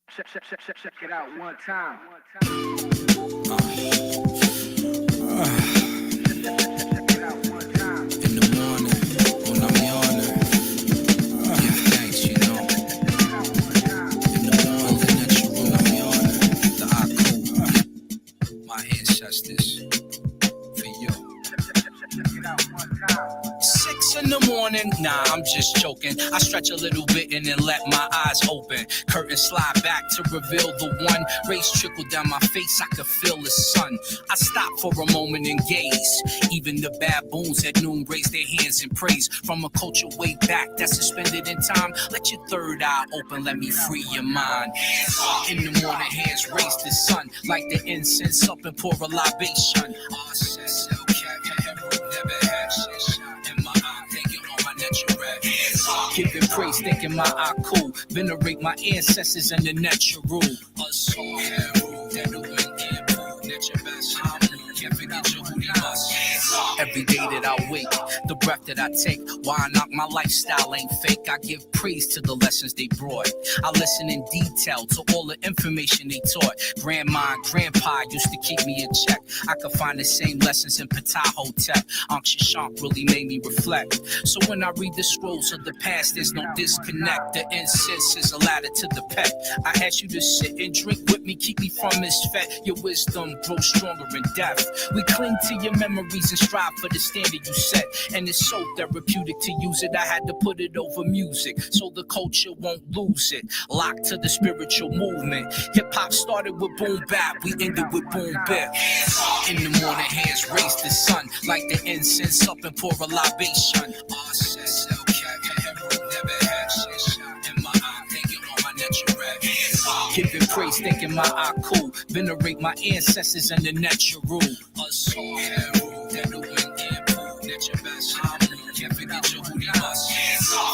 Check it out one time. In the morning, when I'm yawning, give thanks, you know. In the morning, natural, I'm yawning. The Aku, my ancestors, for you. 6 in the morning, nah, I'm just joking. I stretch a little bit and then let my eyes open. Curtain slide back to reveal the one. Rays trickle down my face, I could feel the sun. I stop for a moment and gaze. Even the baboons at noon raise their hands in praise. From a culture way back that's suspended in time. Let your third eye open, let me free your mind. In the morning, hands raise the sun. Like the incense up and pour a libation. Never had shit shot in my eye, thinking on my natural. Giving praise, thinking my Aku. Venerate my ancestors and the natural. Us all have rule that the wind can't prove. Nature best, can't forget your who they must. Every day that I wake, the breath that I take, why I knock my lifestyle ain't fake. I give praise to the lessons they brought. I listen in detail to all the information they taught. Grandma and grandpa used to keep me in check. I could find the same lessons in Ptahhotep. Ankh Shashank really made me reflect. So when I read the scrolls of the past, there's no disconnect. The incense is a ladder to the pet. I ask you to sit and drink with me, keep me from misfed. Your wisdom grows stronger in death. We cling to your memories and strive for the standard you set. And it's so therapeutic to use it, I had to put it over music so the culture won't lose it. Locked to the spiritual movement. Hip-hop started with boom bap, we ended with boom bap. In the morning, hands raise the sun. Like the incense up and pour a libation. Never had shit shot in my eye, thinking on my natural. Giving praise, thinking my Aku. Venerate my ancestors and the natural. Us all have rule that the wind can't prove. Nature best, can't forget your who they must.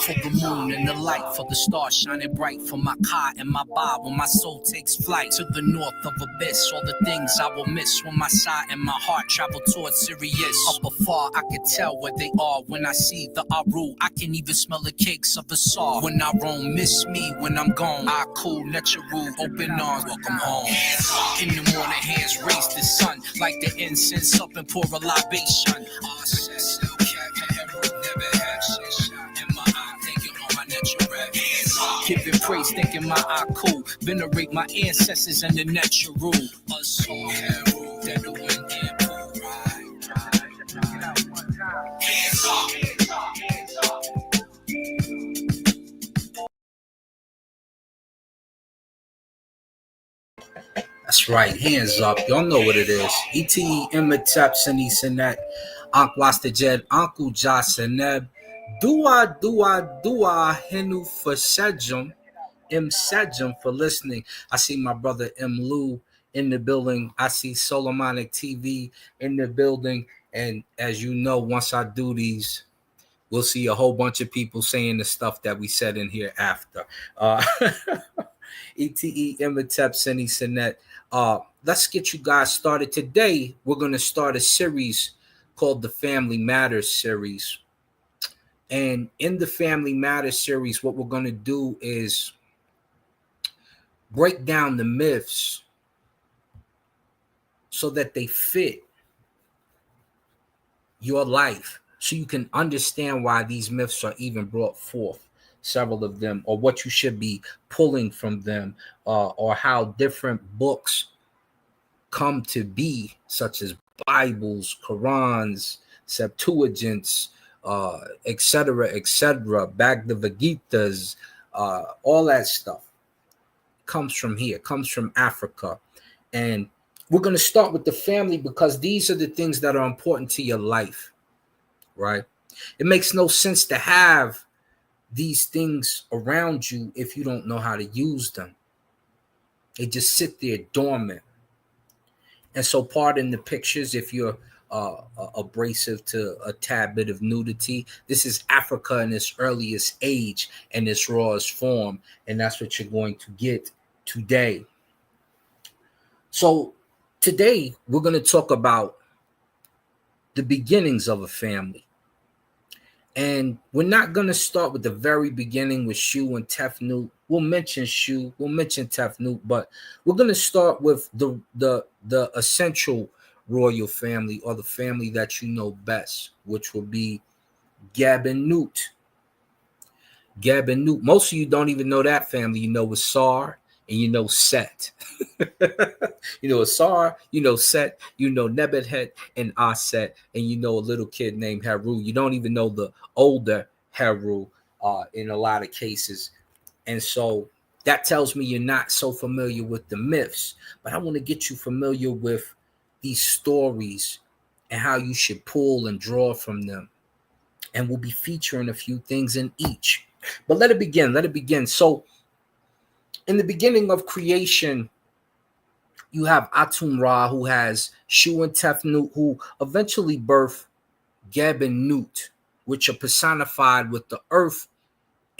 For the moon and the light, for the stars shining bright, for my Ka and my Ba when my soul takes flight to the north of abyss. All the things I will miss when my side and my heart travel towards Sirius. Up afar, I can tell where they are when I see the Aru. I can even smell the cakes of the saw. When I roam, miss me when I'm gone. I cool, natural, open arms, welcome home. In the morning, hands raise the sun, like the incense up and pour a libation. Never had shit shot in my eye, thinking on my natural. Giving praise, thinking my Aku. Venerate my ancestors and the natural. Us all have rule that the wind can't prove. Hands off, hands off, hands off. That's right, hands up. Y'all know what it is. E.T. Imatep Sini Sinet. Ankh Wasta Jed. Uncle Ja Seneb. Dua Henu for Sejum. M Sejum for listening. I see my brother M Lou in the building. I see Solomonic TV in the building. And as you know, once I do these, we'll see a whole bunch of people saying the stuff that we said in here after. ETE Imatep Sini Sinet. Let's get you guys started. Today, we're going to start a series called the Family Matters series. And in the Family Matters series, what we're going to do is break down the myths so that they fit your life, so you can understand why these myths are even brought forth, several of them, or what you should be pulling from them, or how different books come to be, such as Bibles, Qurans, Septuagints, etc., Bhagavad Gitas, all that stuff comes from here, comes from Africa. And we're going to start with the family because these are the things that are important to your life, right? It makes no sense to have these things around you if you don't know how to use them. They just sit there dormant. And so pardon the pictures if you're abrasive to a tad bit of nudity. This is Africa in its earliest age and its rawest form. And that's what you're going to get today. So today we're going to talk about the beginnings of a family. And we're not going to start with the very beginning with Shu and Tefnut. We'll mention Shu, we'll mention Tefnut, but we're going to start with the essential royal family, or the family that you know best, which will be Geb and Nut. Geb and Nut. Most of you don't even know that family. You know Asar and you know Set. You know Asar, you know Set, you know Nebuchadnezzar and Aset, and you know a little kid named Heru. You don't even know the older Heru in a lot of cases. And so that tells me you're not so familiar with the myths, but I want to get you familiar with these stories and how you should pull and draw from them. And we'll be featuring a few things in each. But let it begin. Let it begin. So, in the beginning of creation, you have Atum Ra, who has Shu and Tefnut, who eventually birth Geb and Nut, which are personified with the earth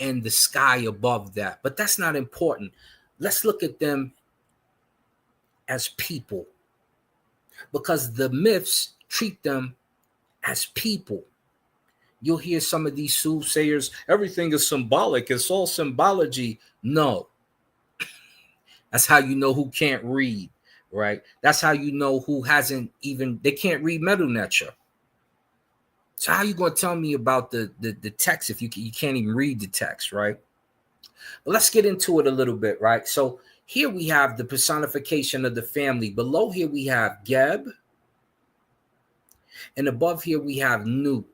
and the sky above that. But that's not important. Let's look at them as people, because the myths treat them as people. You'll hear some of these soothsayers, everything is symbolic, it's all symbology. No. That's how you know who can't read, right? That's how you know who hasn't even, they can't read Medu Neter. So how you going to tell me about the text if you can't even read the text, right? But let's get into it a little bit, right? So here we have the personification of the family. Below here we have Geb, and above here we have Nut.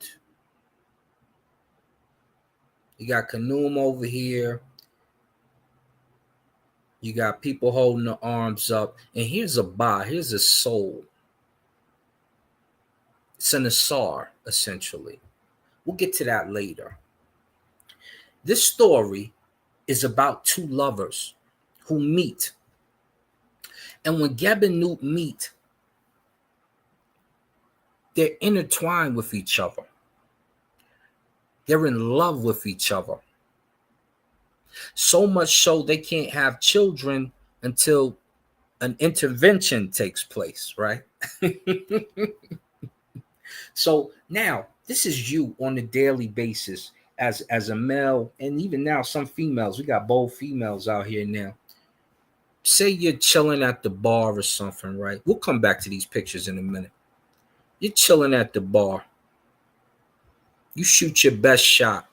You got Kanum over here. You got people holding the arms up. And here's a Ba. Here's a soul. It's an Asar, essentially. We'll get to that later. This story is about two lovers who meet. And when Geb and Nut meet, they're intertwined with each other. They're in love with each other. So much so they can't have children until an intervention takes place, right? So now this is you on a daily basis as a male, and even now some females. We got bold females out here now. Say you're chilling at the bar or something, right? We'll come back to these pictures in a minute. You're chilling at the bar. You shoot your best shot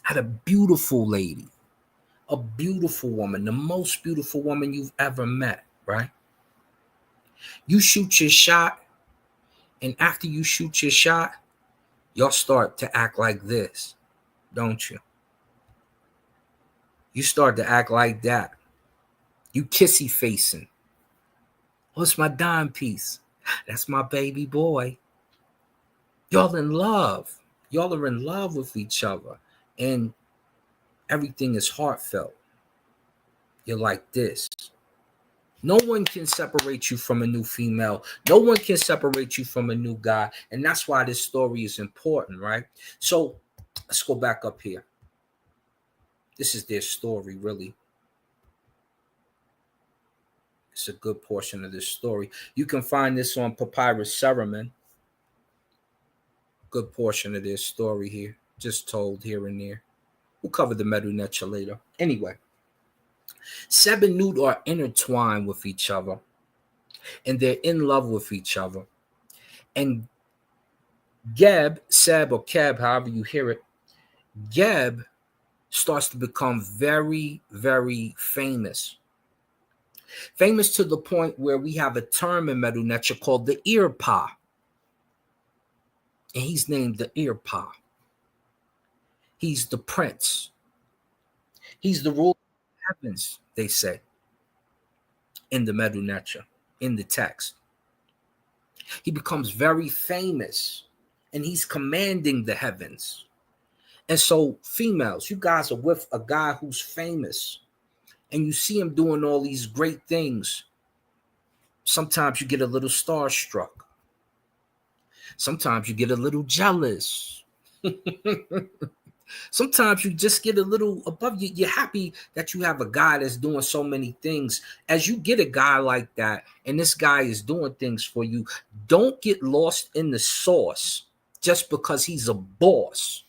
at a beautiful lady, a beautiful woman, the most beautiful woman you've ever met, right? You shoot your shot, and after you shoot your shot, y'all start to act like this, don't you? You start to act like that. You kissy facing. What's my dime piece? That's my baby boy. Y'all in love. Y'all are in love with each other. And everything is heartfelt. You're like this. No one can separate you from a new female. No one can separate you from a new guy. And that's why this story is important, right? So let's go back up here. This is their story, really. It's a good portion of this story. You can find this on Papyrus Cereman. Good portion of this story here. Just told here and there. We'll cover the Medu Neter later. Anyway. Seb and Nut are intertwined with each other, and they're in love with each other. And Geb, Seb, or Keb, however you hear it, Geb starts to become very, very famous. Famous to the point where we have a term in Medu Neter called the ear pa. And he's named the ear pa. He's the prince. He's the ruler of the heavens, they say, in the Medu Neter, in the text. He becomes very famous, and he's commanding the heavens. And so, females, you guys are with a guy who's famous, and you see him doing all these great things. Sometimes you get a little starstruck. Sometimes you get a little jealous. Sometimes you just get a little above you. You're happy that you have a guy that's doing so many things. As you get a guy like that, and this guy is doing things for you, don't get lost in the sauce just because he's a boss.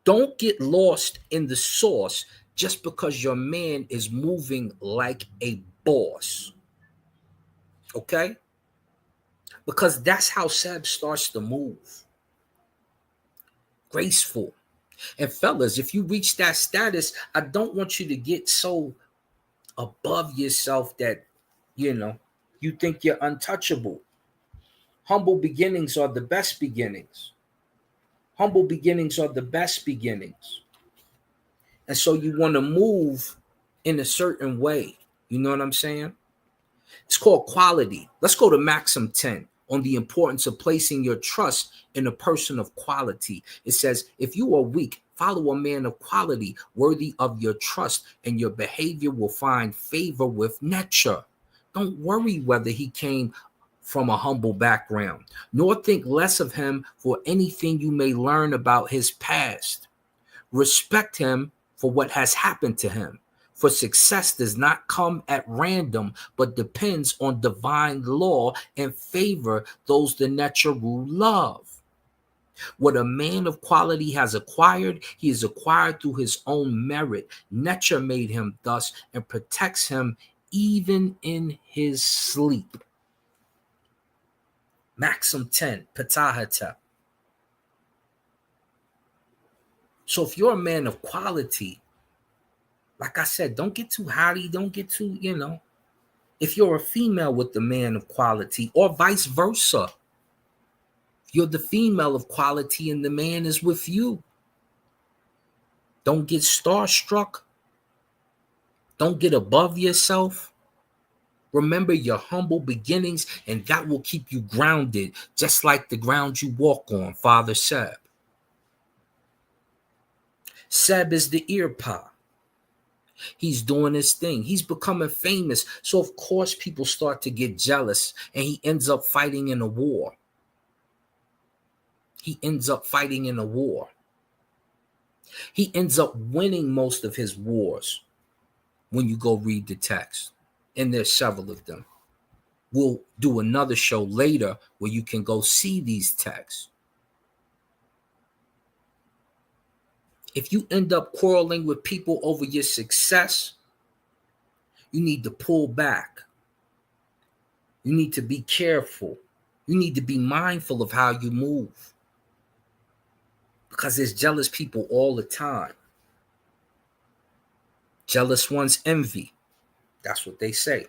Don't get lost in the sauce just because your man is moving like a boss. Okay? Because that's how Seb starts to move. Graceful. And fellas, if you reach that status, I don't want you to get so above yourself that, you think you're untouchable. Humble beginnings are the best beginnings. Humble beginnings are the best beginnings. And so you want to move in a certain way. You know what I'm saying? It's called quality. Let's go to Maxim 10 on the importance of placing your trust in a person of quality. It says, if you are weak, follow a man of quality worthy of your trust, and your behavior will find favor with nature. Don't worry whether he came from a humble background, nor think less of him for anything you may learn about his past. Respect him for what has happened to him. For success does not come at random, but depends on divine law and favor those the natural love. What a man of quality has acquired, he has acquired through his own merit. Nature made him thus and protects him even in his sleep. Maxim 10, Ptahhotep. So if you're a man of quality, like I said, don't get too haughty, don't get too, If you're a female with the man of quality, or vice versa, you're the female of quality and the man is with you. Don't get starstruck. Don't get above yourself. Remember your humble beginnings, and that will keep you grounded, just like the ground you walk on, Father Seb. Seb is the ear pa. He's doing his thing. He's becoming famous. So, of course, people start to get jealous, and he ends up fighting in a war. He ends up fighting in a war. He ends up winning most of his wars when you go read the text. And there's several of them. We'll do another show later where you can go see these texts. If you end up quarreling with people over your success, you need to pull back. You need to be careful. You need to be mindful of how you move. Because there's jealous people all the time. Jealous ones envy. That's what they say.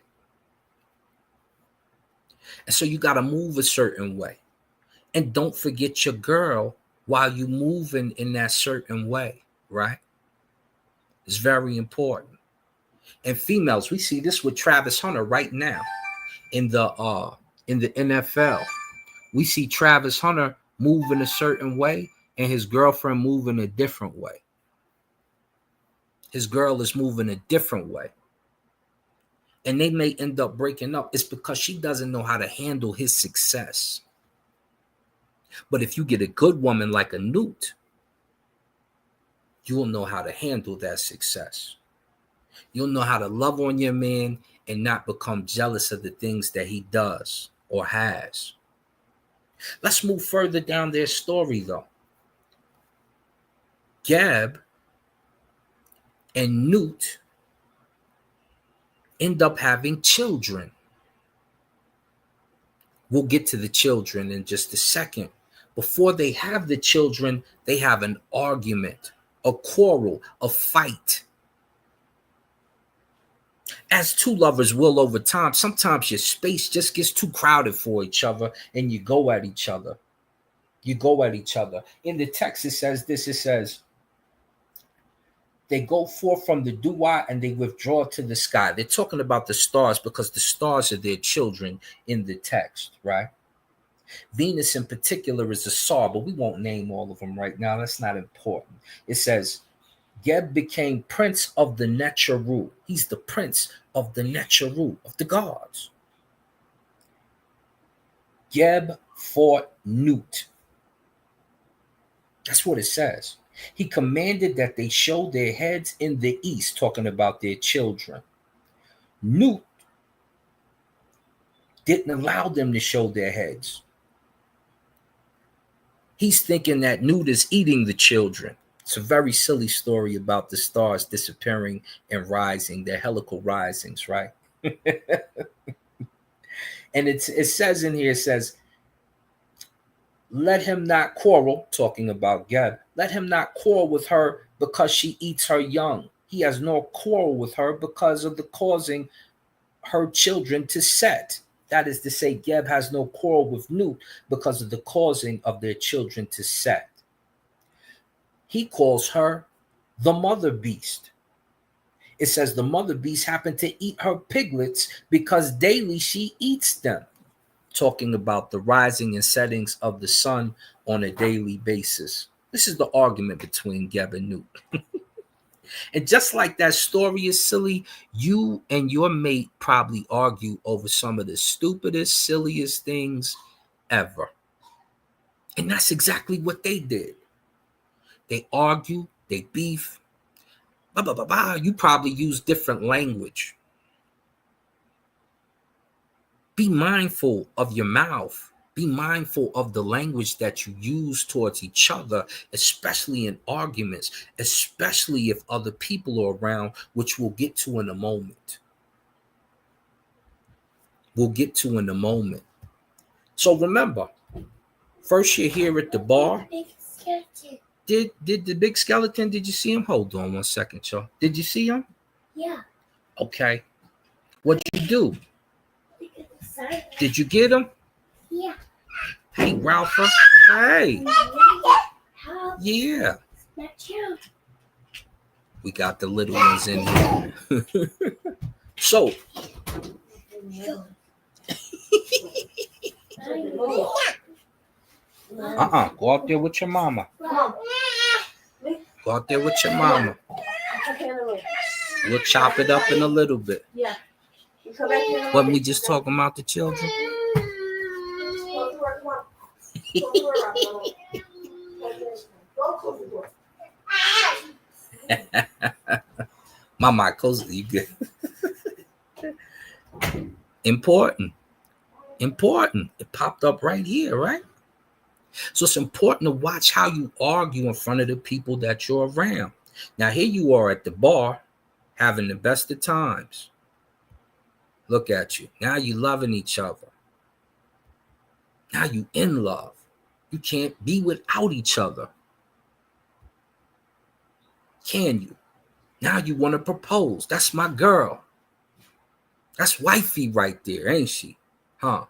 And so you got to move a certain way. And don't forget your girl while you moving in that certain way, right? It's very important. And females, we see this with Travis Hunter right now in the NFL. We see Travis Hunter move in a certain way and his girlfriend move in a different way. His girl is moving a different way. And they may end up breaking up. It's because she doesn't know how to handle his success. But if you get a good woman like a Nut, you'll know how to handle that success. You'll know how to love on your man and not become jealous of the things that he does or has. Let's move further down their story, though. Geb and Nut end up having children. We'll get to the children in just a second. Before they have the children, they have an argument, a quarrel, a fight. As two lovers will over time, sometimes your space just gets too crowded for each other and you go at each other. You go at each other. In the text, it says this, it says, they go forth from the dew-eye and they withdraw to the sky. They're talking about the stars because the stars are their children in the text, right? Venus in particular is a star, but we won't name all of them right now. That's not important. It says, Geb became prince of the Necharu. He's the prince of the Necharu, of the gods. Geb fought Nut. That's what it says. He commanded that they show their heads in the east, talking about their children. Nut didn't allow them to show their heads. He's thinking that Newt is eating the children. It's a very silly story about the stars disappearing and rising, their helical risings, right? And it says in here, it says, let him not quarrel, talking about Geb, let him not quarrel with her because she eats her young. He has no quarrel with her because of the causing her children to set. That is to say, Geb has no quarrel with Newt because of the causing of their children to set. He calls her the mother beast. It says the mother beast happened to eat her piglets because daily she eats them, talking about the rising and settings of the sun on a daily basis. This is the argument between Geb and Newt. And just like that story is silly, you and your mate probably argue over some of the stupidest, silliest things ever. And that's exactly what they did. They argue, they beef. Blah, blah, blah, blah. You probably use different language. Be mindful of your mouth. Be mindful of the language that you use towards each other, especially in arguments, especially if other people are around, which we'll get to in a moment. We'll get to in a moment. So remember, first you're here at the bar. Did the big skeleton, did you see him? Hold on one second, y'all. Did you see him? Yeah. Okay. What'd you do? Did you get him? Yeah. Hey, Ralpha. Hey. Yeah. We got the little ones in here. So. Go out there with your mama. Go out there with your mama. We'll chop it up in a little bit. Yeah. Wasn't we just talking about the children? Mama, close it. You good? Important. It popped up right here, right? So it's important to watch how you argue in front of the people that you're around. Now, here you are at the bar, having the best of times. Look at you. Now you loving each other. Now you in love. You can't be without each other. Can you? Now you want to propose. That's my girl. That's wifey right there, ain't she? Huh?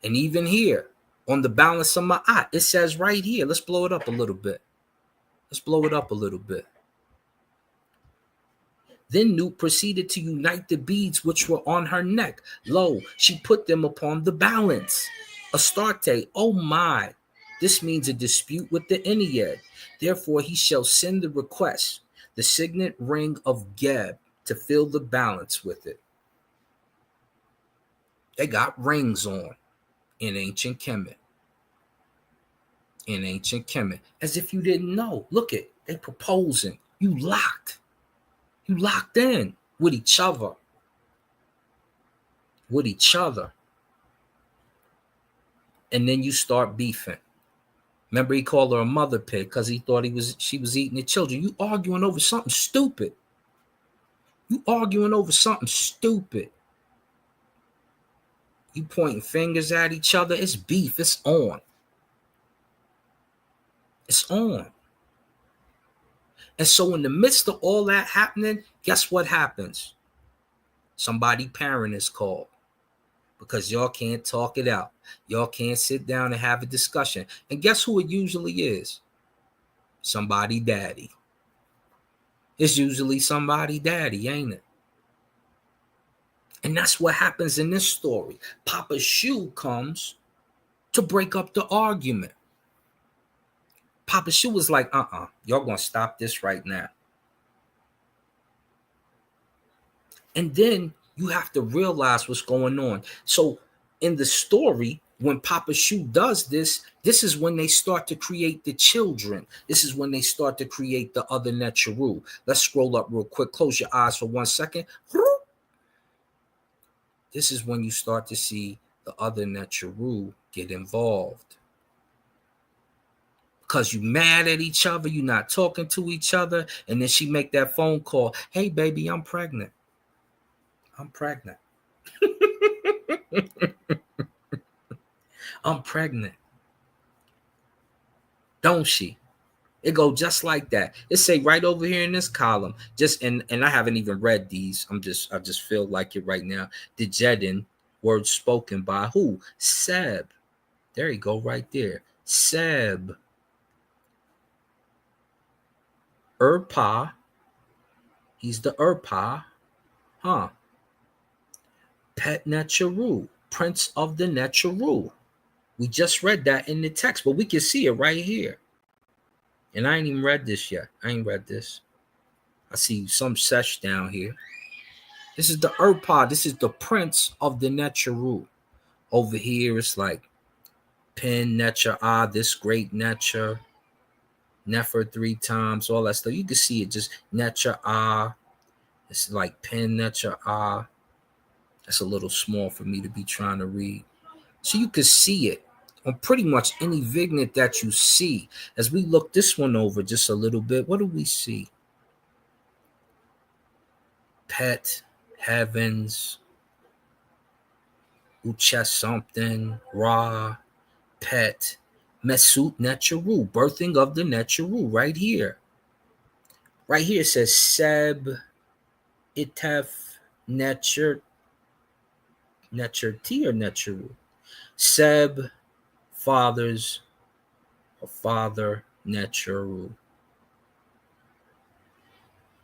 And even here, on the balance of my eye, it says right here, let's blow it up a little bit. Then Newt proceeded to unite the beads which were on her neck. Lo, she put them upon the balance. Astarte, oh my. This means a dispute with the Ennead. Therefore he shall send the request, the signet ring of Geb, to fill the balance with it. They got rings on in ancient Kemet. As if you didn't know. Look it, they proposing. You locked in with each other. And then you start beefing. Remember, he called her a mother pig because he thought she was eating the children. You arguing over something stupid. You pointing fingers at each other. It's beef. It's on. And so in the midst of all that happening, guess what happens? Somebody parent is called because y'all can't talk it out. Y'all can't sit down and have a discussion. And guess who it usually is? Somebody daddy. It's usually somebody daddy, ain't it? And that's what happens in this story. Papa Shu comes to break up the argument. Papa Shu was like, y'all gonna stop this right now. And then you have to realize what's going on. So in the story, when Papa Shu does this, this is when they start to create the children. This is when they start to create the other Necharu. Let's scroll up real quick. Close your eyes for 1 second. This is when you start to see the other Necharu get involved. because you mad at each other, you not talking to each other, and then she make that phone call. Hey, baby, I'm pregnant. I'm pregnant. I'm pregnant. Don't she? It go just like that. It say right over here in this column. Just and I haven't even read these. I just feel like it right now. The Jedin, words spoken by who? Seb. There you go, right there. Seb. Urpa. He's the Urpa. Huh. Pet Necharu, Prince of the Necharu. We just read that in the text, but we can see it right here. And I ain't even read this yet. I ain't read this. I see some sesh down here. This is the Urpa. This is the Prince of the Necharu. Over here, it's like Pen Necha, this great Necha, Nefer 3 times, all that stuff. You can see it just Necha. It's like Pen Necha. That's a little small for me to be trying to read. So you can see it on pretty much any vignette that you see. As we look this one over just a little bit, what do we see? Pet, heavens, Uches something, Ra, Pet, Mesut Necharu, birthing of the Necharu, right here. Right here it says Seb, Itef, Necher, Necherti or Necharu? Seb, fathers, or father, Necharu.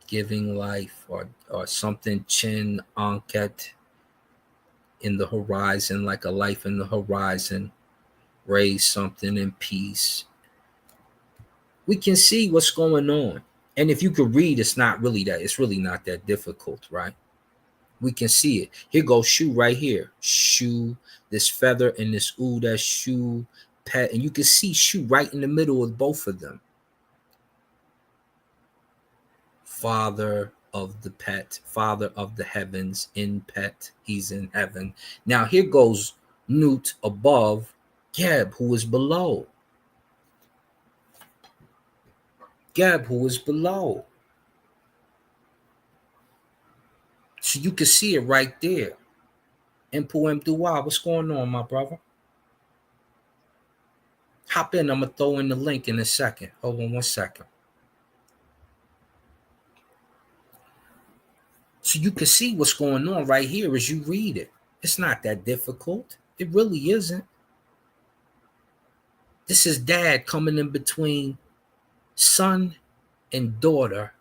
Giving life or something, Chin, Anket, in the horizon, like a life in the horizon. Raise something in peace. We can see what's going on. And if you could read, it's really not that difficult, right? We can see it. Here goes Shu right here. Shu, this feather and this ooh, that's Shu, Pet. And you can see Shu right in the middle of both of them. Father of the Pet, father of the heavens, in Pet, he's in heaven. Now here goes Nut above, Geb, who is below. Geb, who is below. So you can see it right there. Impu Dua, what's going on, my brother? Hop in, I'm going to throw in the link in a second. Hold on 1 second. So you can see what's going on right here as you read it. It's not that difficult. It really isn't. This is dad coming in between son and daughter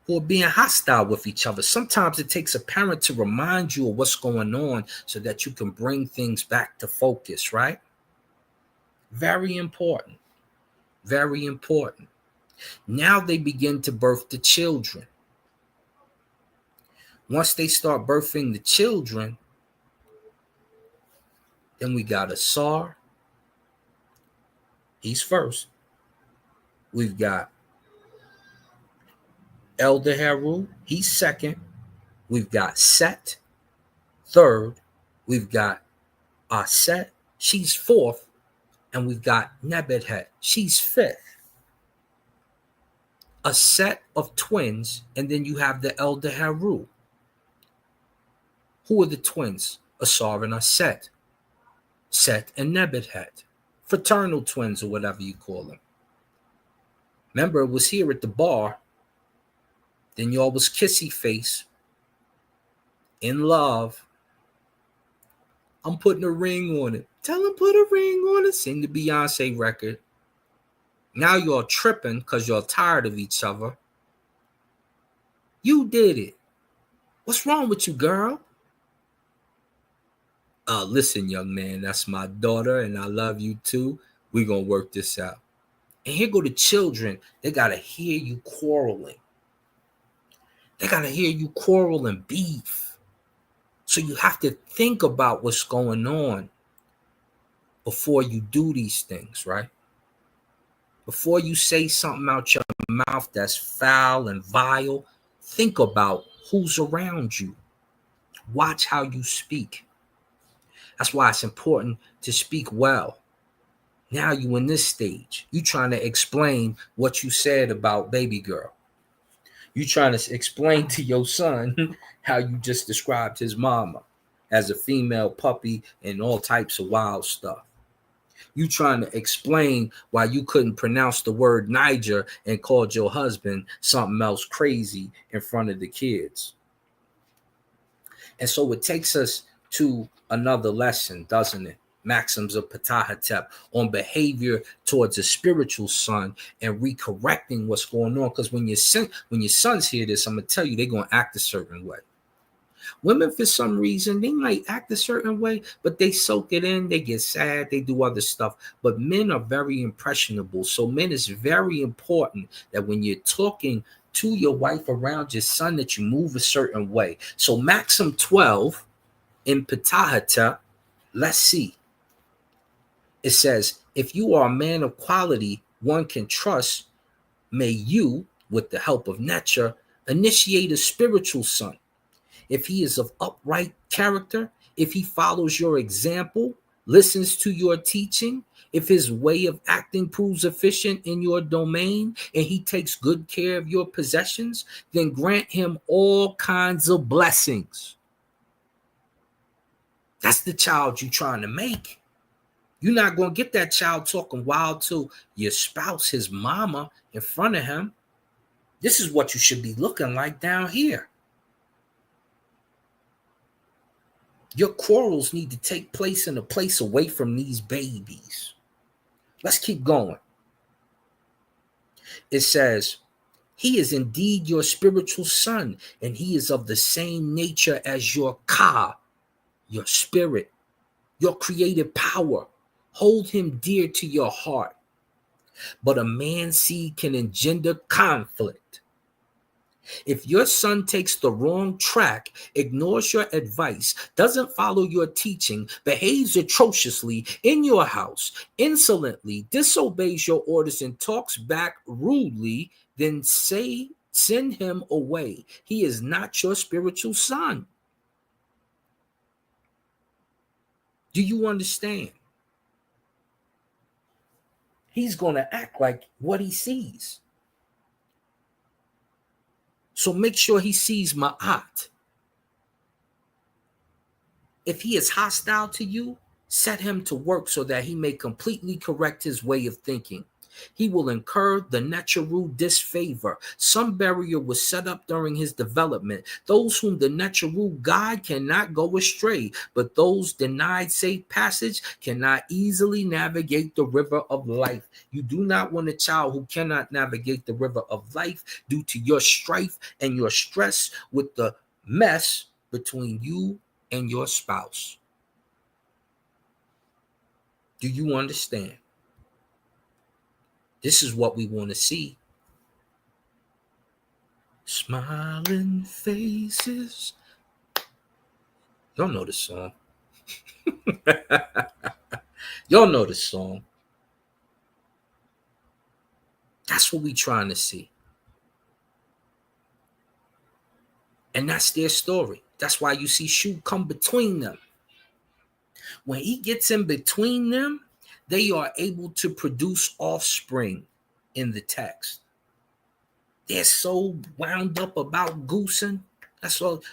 who are being hostile with each other. Sometimes it takes a parent to remind you of what's going on so that you can bring things back to focus, right? Very important. Very important. Now they begin to birth the children. Once they start birthing the children, then we got Asar. He's first. We've got Elder Heru. He's second. We've got Set, third. We've got Aset. She's fourth. And we've got Nebuchadnezzar. She's fifth. A set of twins. And then you have the Elder Heru. Who are the twins? Asar and Aset. Set and Nebuchadnezzar. Fraternal twins or whatever you call them. Remember, it was here at the bar. Then y'all was kissy face. In love. I'm putting a ring on it. Tell him put a ring on it. Sing the Beyonce record. Now y'all tripping because y'all tired of each other. You did it. What's wrong with you, girl? Listen, young man, that's my daughter and I love you too. We're going to work this out. And here go the children. They got to hear you quarreling. They got to hear you quarrel and beef. So you have to think about what's going on before you do these things, right? Before you say something out your mouth that's foul and vile, think about who's around you. Watch how you speak. That's why it's important to speak well. Now you in this stage. You trying to explain what you said about baby girl. You trying to explain to your son how you just described his mama as a female puppy and all types of wild stuff. You trying to explain why you couldn't pronounce the word Niger and called your husband something else crazy in front of the kids. And so it takes us to another lesson, doesn't it? Maxims of Ptahhotep on behavior towards a spiritual son and recorrecting what's going on. Because when your sons hear this, I'm gonna tell you they're gonna act a certain way. Women, for some reason, they might act a certain way, but they soak it in, they get sad, they do other stuff. But men are very impressionable. So men, it's very important that when you're talking to your wife around your son that you move a certain way. So Maxim 12 in Ptahhotep, let's see. It says, if you are a man of quality one can trust, may you, with the help of nature, initiate a spiritual son. If he is of upright character, if he follows your example, listens to your teaching, if his way of acting proves efficient in your domain, and he takes good care of your possessions, then grant him all kinds of blessings. That's the child you're trying to make. You're not going to get that child talking wild to your spouse, his mama, in front of him. This is what you should be looking like down here. Your quarrels need to take place in a place away from these babies. Let's keep going. It says, he is indeed your spiritual son, and he is of the same nature as your Ka, your spirit, your creative power. Hold him dear to your heart. But a man's seed can engender conflict. If your son takes the wrong track, ignores your advice, doesn't follow your teaching, behaves atrociously in your house, insolently disobeys your orders, and talks back rudely, then send him away. He is not your spiritual son. Do you understand? He's going to act like what he sees. So make sure he sees Ma'at. If he is hostile to you, set him to work so that he may completely correct his way of thinking. He will incur the natural disfavor. Some barrier was set up during his development. Those whom the natural guide cannot go astray, but those denied safe passage cannot easily navigate the river of life. You do not want a child who cannot navigate the river of life due to your strife and your stress with the mess between you and your spouse. Do you understand? This is what we want to see. Smiling faces. Y'all know the song. Y'all know the song. That's what we trying to see. And that's their story. That's why you see Shu come between them. When he gets in between them, they are able to produce offspring in the text. They're so wound up about goosing. That's all.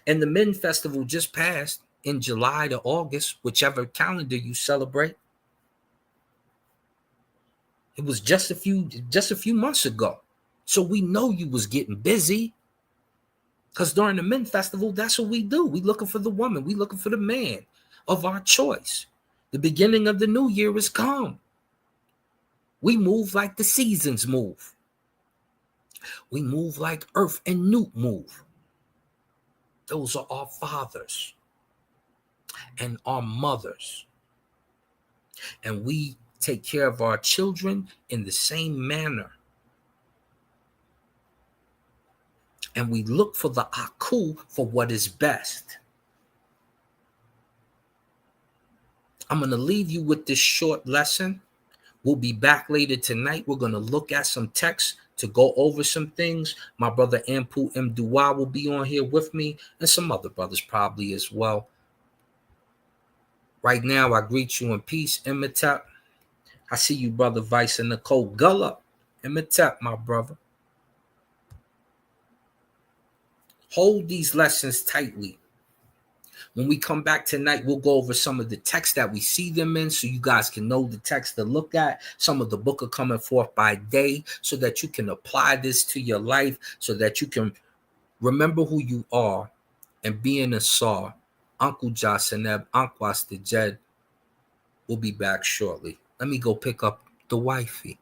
And the Men Festival just passed in July to August, whichever calendar you celebrate. It was just a few months ago. So we know you was getting busy. Because during the Men Festival, that's what we do. We looking for the woman. We looking for the man of our choice. The beginning of the new year is come. We move like the seasons move. We move like Earth and Newt move. Those are our fathers and our mothers. And we take care of our children in the same manner. And we look for the Aku for what is best. I'm going to leave you with this short lesson. We'll be back later tonight. We're going to look at some texts to go over some things. My brother Ampu M. Dua will be on here with me, and some other brothers probably as well. Right now, I greet you in peace, Imhotep. I see you, brother Vice and Nicole. Gullah and Matep, my brother. Hold these lessons tightly. When we come back tonight, we'll go over some of the text that we see them in so you guys can know the text to look at. Some of the book are coming forth by day so that you can apply this to your life, so that you can remember who you are and be in a saw. Uncle Jasaneb, Ankwas the Jed. We'll be back shortly. Let me go pick up the wifey.